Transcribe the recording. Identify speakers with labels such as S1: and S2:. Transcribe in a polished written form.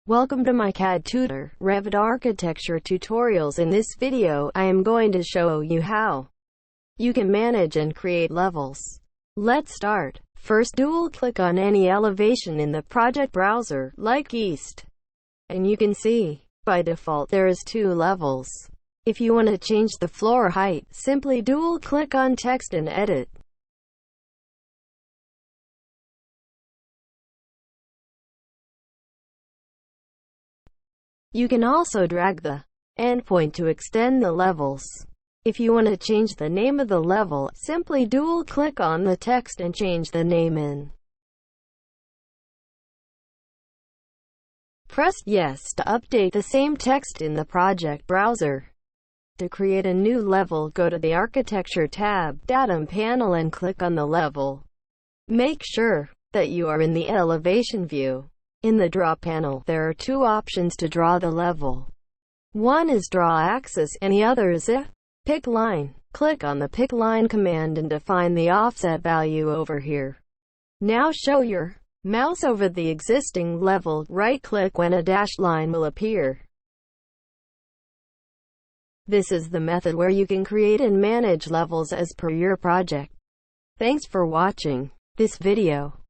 S1: Welcome to my CAD Tutor, Revit architecture tutorials. In this video, I am going to show you how you can manage and create levels. Let's start. First, dual-click on any elevation in the project browser, like east. And you can see, by default, there is 2 levels. If you want to change the floor height, simply dual-click on text and edit. You can also drag the endpoint to extend the levels. If you want to change the name of the level, simply dual-click on the text and change the name in. Press Yes to update the same text in the project browser. To create a new level, go to the Architecture tab, Datum panel, and click on the level. Make sure that you are in the elevation view. In the Draw panel, there are 2 options to draw the level. One is Draw Axis, and the other is Pick Line. Click on the Pick Line command and define the offset value over here. Now show your mouse over the existing level. Right-click when a dashed line will appear. This is the method where you can create and manage levels as per your project. Thanks for watching this video.